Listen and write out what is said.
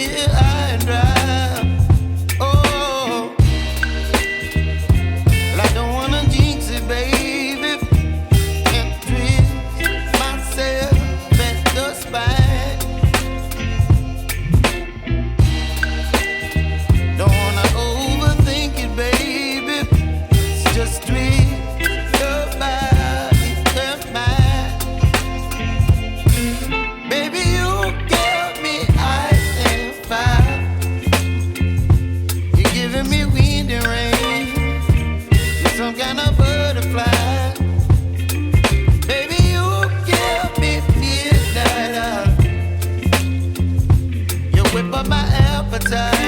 here high and dry. Oh, well, I don't wanna jinx it, baby, and twist myself at the spine. Don't wanna overthink it, baby. It's just twist your body and mine. Baby, you give me ice and fire. You're giving me wind and rain. You're some kind of butterfly. Baby, you give me midnight. You whip up my appetite.